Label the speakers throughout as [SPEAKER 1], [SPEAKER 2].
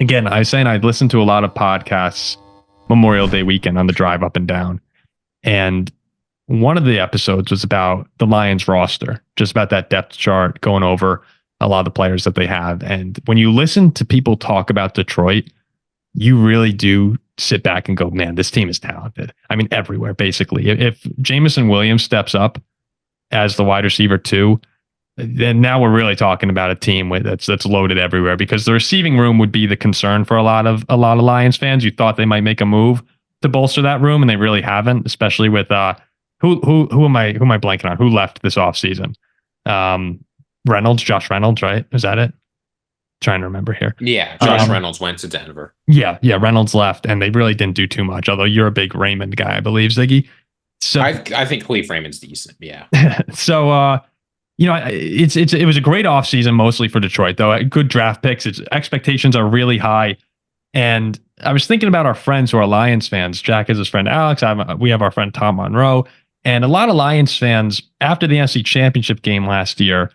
[SPEAKER 1] again, I was saying I listened to a lot of podcasts Memorial Day weekend on the drive up and down. And one of the episodes was about the Lions roster, just about that depth chart, going over a lot of the players that they have. And when you listen to people talk about Detroit, you really do sit back and go, man, this team is talented. I mean, everywhere, basically. If Jameson Williams steps up as the wide receiver too, then now we're really talking about a team that's loaded everywhere, because the receiving room would be the concern for a lot of Lions fans. You thought they might make a move to bolster that room, and they really haven't, especially with who am I blanking on? Who left this offseason? Josh Reynolds, right? Is that it? Trying to remember here.
[SPEAKER 2] Yeah, Josh Reynolds went to Denver.
[SPEAKER 1] Yeah, Reynolds left, and they really didn't do too much, although you're a big Raymond guy, I believe, Ziggy. So
[SPEAKER 2] I think Khalif Raymond's decent, yeah.
[SPEAKER 1] So it was a great offseason mostly for Detroit, though. Good draft picks. Its expectations are really high. And I was thinking about our friends who are Lions fans. Jack has his friend Alex. We have our friend Tom Monroe. And a lot of Lions fans, after the NFC Championship game last year,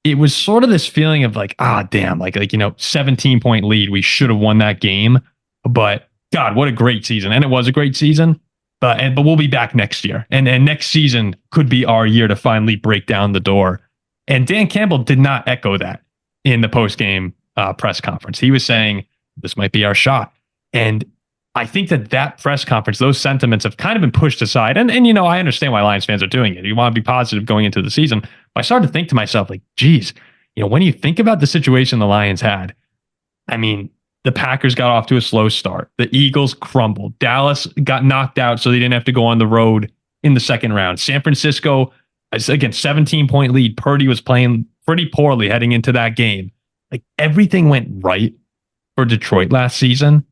[SPEAKER 1] it was sort of this feeling of like, damn, 17-point lead. We should have won that game. But God, what a great season. And it was a great season. But we'll be back next year. And next season could be our year to finally break down the door. And Dan Campbell did not echo that in the post-game press conference. He was saying, this might be our shot. And I think that press conference, those sentiments have kind of been pushed aside. And I understand why Lions fans are doing it. You want to be positive going into the season. But I started to think to myself, like, geez, when you think about the situation the Lions had, I mean, the Packers got off to a slow start. The Eagles crumbled. Dallas got knocked out, so they didn't have to go on the road in the second round. San Francisco, again, 17-point lead. Purdy was playing pretty poorly heading into that game. Like, everything went right for Detroit last season.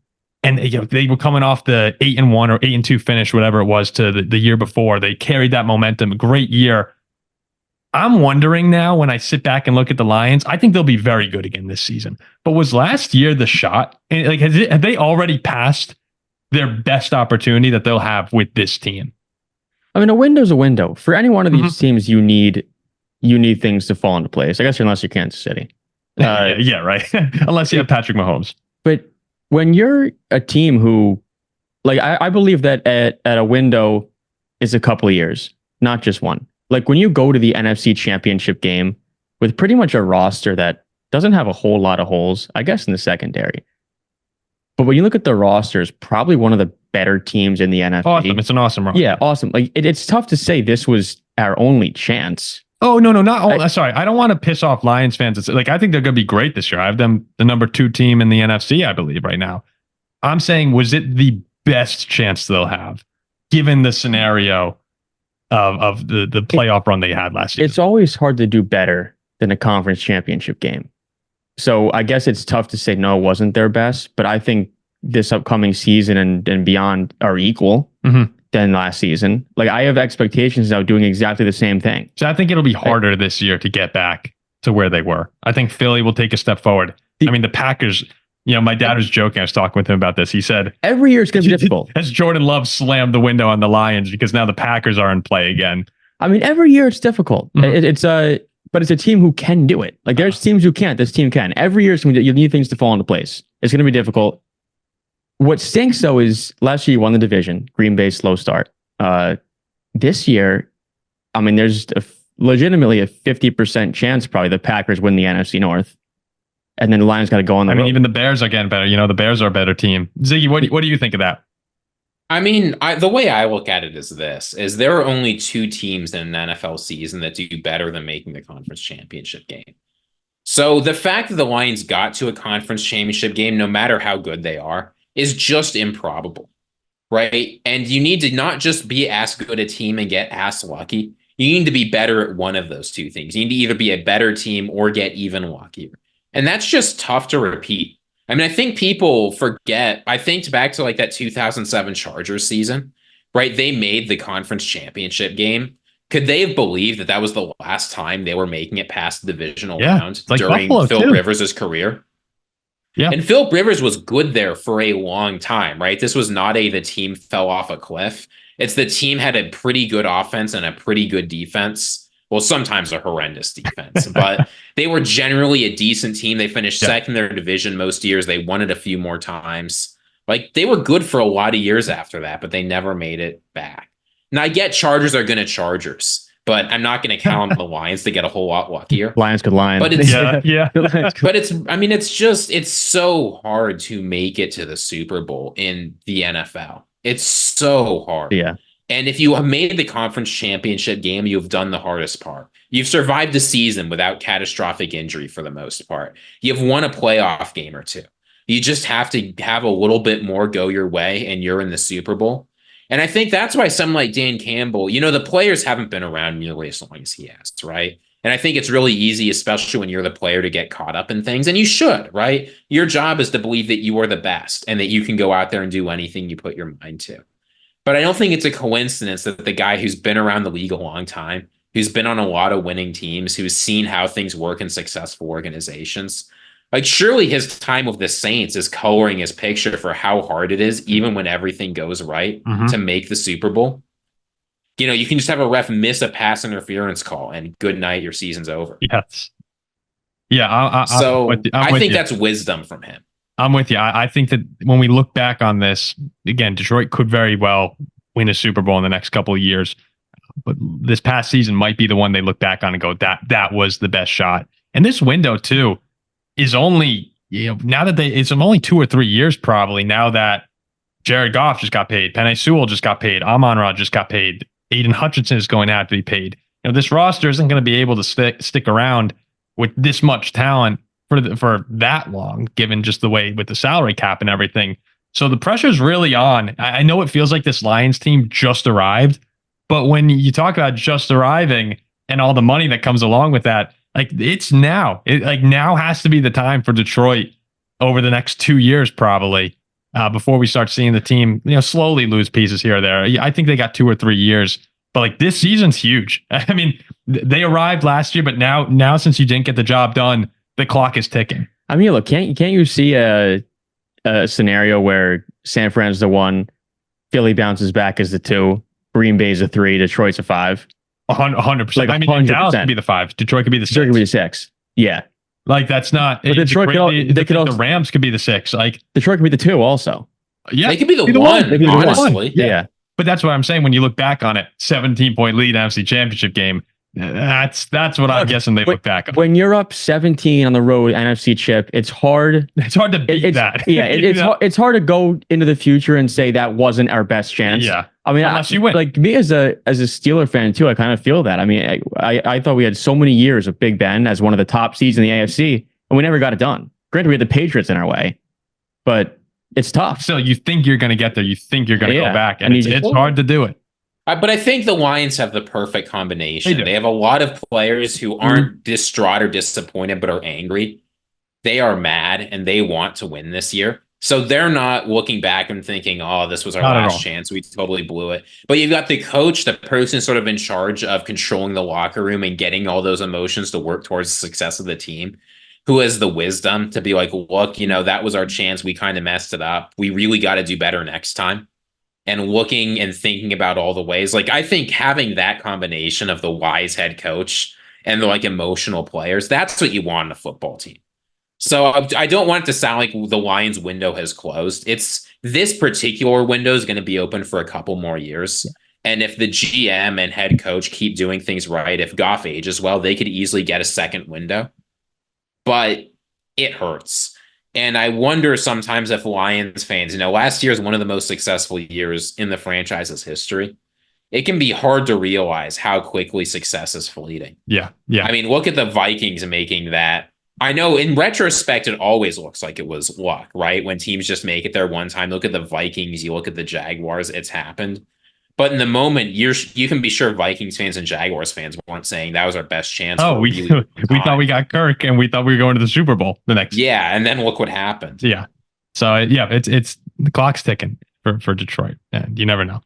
[SPEAKER 1] And they were coming off the 8-1 or 8-2 finish, whatever it was, to the year before. They carried that momentum. A great year. I'm wondering now, when I sit back and look at the Lions, I think they'll be very good again this season. But was last year the shot? And have they already passed their best opportunity that they'll have with this team?
[SPEAKER 3] I mean, a window's a window. For any one of these teams, you need things to fall into place. I guess unless you're Kansas City.
[SPEAKER 1] Yeah, right. Unless you have Patrick Mahomes.
[SPEAKER 3] But when you're a team who, I believe that at a window is a couple of years, not just one. Like, when you go to the NFC Championship game with pretty much a roster that doesn't have a whole lot of holes, I guess, in the secondary. But when you look at the rosters, probably one of the better teams in the NFC.
[SPEAKER 1] Awesome. It's an awesome roster.
[SPEAKER 3] Yeah, awesome. Like, it's tough to say this was our only chance.
[SPEAKER 1] Oh, no, not all. Sorry, I don't want to piss off Lions fans. It's like, I think they're going to be great this year. I have them the number 2 team in the NFC, I believe, right now. I'm saying, was it the best chance they'll have, given the scenario of the playoff run they had last year?
[SPEAKER 3] It's always hard to do better than a conference championship game. So I guess it's tough to say no, it wasn't their best, but I think this upcoming season and beyond are equal than last season. Like, I have expectations now doing exactly the same thing.
[SPEAKER 1] So I think it'll be harder this year to get back to where they were. I think Philly will take a step forward. The Packers, my dad was joking. I was talking with him about this. He said,
[SPEAKER 3] every year it's going to be difficult.
[SPEAKER 1] As Jordan Love slammed the window on the Lions because now the Packers are in play again.
[SPEAKER 3] I mean, every year it's difficult. But it's a team who can do it. Like, there's teams who can't. This team can. Every year you need things to fall into place. It's going to be difficult. What stinks, though, is last year you won the division. Green Bay, slow start. This year, I mean, there's legitimately a 50% chance probably the Packers win the NFC North. And then the Lions got to go on the road.
[SPEAKER 1] Even the Bears are getting better. The Bears are a better team. Ziggy, what do you think of that?
[SPEAKER 2] I mean, the way I look at it is there are only 2 teams in an NFL season that do better than making the conference championship game. So the fact that the Lions got to a conference championship game, no matter how good they are, is just improbable, right? And you need to not just be as good a team and get as lucky. You need to be better at one of those 2 things. You need to either be a better team or get even luckier. And that's just tough to repeat. I mean, I think people forget. I think back to that 2007 Chargers season, right? They made the conference championship game. Could they have believed that was the last time they were making it past the divisional round during Phil Rivers' career? Yeah. And Phil Rivers was good there for a long time, right? This was not the team fell off a cliff. It's the team had a pretty good offense and a pretty good defense well, sometimes a horrendous defense, but they were generally a decent team. They finished second in their division most years. They won it a few more times. Like, they were good for a lot of years after that, but they never made it back. Now, I get Chargers are going to Chargers, but I'm not going to count on the Lions to get a whole lot luckier.
[SPEAKER 3] Lions could line.
[SPEAKER 2] But it's,
[SPEAKER 1] but
[SPEAKER 2] it's so hard to make it to the Super Bowl in the NFL. It's so hard.
[SPEAKER 3] Yeah.
[SPEAKER 2] And if you have made the conference championship game, you've done the hardest part. You've survived the season without catastrophic injury for the most part. You've won a playoff game or two. You just have to have a little bit more go your way, and you're in the Super Bowl. And I think that's why someone like Dan Campbell, the players haven't been around nearly as long as he has, right? And I think it's really easy, especially when you're the player, to get caught up in things. And you should, right? Your job is to believe that you are the best and that you can go out there and do anything you put your mind to. But I don't think it's a coincidence that the guy who's been around the league a long time, who's been on a lot of winning teams, who's seen how things work in successful organizations, like, surely his time with the Saints is coloring his picture for how hard it is, even when everything goes right, to make the Super Bowl. You can just have a ref miss a pass interference call and good night, your season's over.
[SPEAKER 1] Yes. Yeah.
[SPEAKER 2] I think that's wisdom from him.
[SPEAKER 1] I'm with you. I think that when we look back on this, again, Detroit could very well win a Super Bowl in the next couple of years. But this past season might be the one they look back on and go, that was the best shot. And this window, too, is only, now that it's only 2 or 3 years probably, now that Jared Goff just got paid, Penei Sewell just got paid, Amon-Ra just got paid, Aiden Hutchinson is going to have to be paid. This roster isn't going to be able to stick around with this much talent for that long, given just the way with the salary cap and everything. So the pressure's really on. I know it feels like this Lions team just arrived, but when you talk about just arriving and all the money that comes along with that, like, it's now. Now has to be the time for Detroit over the next 2 years, probably, before we start seeing the team, slowly lose pieces here or there. I think they got 2 or 3 years, but like, this season's huge. I mean, they arrived last year, but now since you didn't get the job done, the clock is ticking.
[SPEAKER 3] I mean, look, can't you see a scenario where San Fran's the 1, Philly bounces back as the 2, Green Bay's a 3, Detroit's a 5?
[SPEAKER 1] 100%.
[SPEAKER 3] Like,
[SPEAKER 1] I mean, 100%. Dallas could be the 5. Detroit could be the 6.
[SPEAKER 3] Detroit could be the 6. Yeah.
[SPEAKER 1] Like, that's not.
[SPEAKER 3] But Detroit
[SPEAKER 1] the Rams could be the 6. Like,
[SPEAKER 3] Detroit could be the 2 also.
[SPEAKER 2] Yeah. They could be the 1, honestly.
[SPEAKER 3] Yeah.
[SPEAKER 1] But that's what I'm saying. When you look back on it, 17-point lead NFC Championship game. That's what I'm guessing they look back on.
[SPEAKER 3] When you're up 17 on the road, NFC chip, it's hard.
[SPEAKER 1] It's hard to beat that.
[SPEAKER 3] Yeah, it's hard to go into the future and say that wasn't our best chance.
[SPEAKER 1] Yeah.
[SPEAKER 3] I mean,
[SPEAKER 1] unless you win.
[SPEAKER 3] Like, me as a Steeler fan too, I kind of feel that. I mean, I thought we had so many years of Big Ben as one of the top seeds in the AFC, and we never got it done. Granted, we had the Patriots in our way, but it's tough.
[SPEAKER 1] So you think you're going to get there. You think you're going to go back, and it's hard to do it.
[SPEAKER 2] But I think the Lions have the perfect combination. They have a lot of players who aren't distraught or disappointed, but are angry. They are mad, and they want to win this year. So they're not looking back and thinking, oh, this was our last chance. We totally blew it. But you've got the coach, the person sort of in charge of controlling the locker room and getting all those emotions to work towards the success of the team, who has the wisdom to be like, look, that was our chance. We kind of messed it up. We really got to do better next time. And looking and thinking about all the ways, like, I think having that combination of the wise head coach and the emotional players, that's what you want in a football team. So I don't want it to sound like the Lions window has closed. It's this particular window is going to be open for a couple more years. Yeah. And if the GM and head coach keep doing things right, if Goff ages well, they could easily get a second window. But it hurts. And I wonder sometimes if Lions fans, last year is one of the most successful years in the franchise's history. It can be hard to realize how quickly success is fleeting.
[SPEAKER 1] Yeah. Yeah.
[SPEAKER 2] I mean, look at the Vikings making that. I know in retrospect, it always looks like it was luck, right? When teams just make it there one time. Look at the Vikings. You look at the Jaguars. It's happened. But in the moment, you can be sure Vikings fans and Jaguars fans weren't saying that was our best chance.
[SPEAKER 1] Oh, we thought we got Kirk, and we thought we were going to the Super Bowl the next.
[SPEAKER 2] Yeah, and then look what happened.
[SPEAKER 1] Yeah. So it's the clock's ticking for Detroit, and you never know.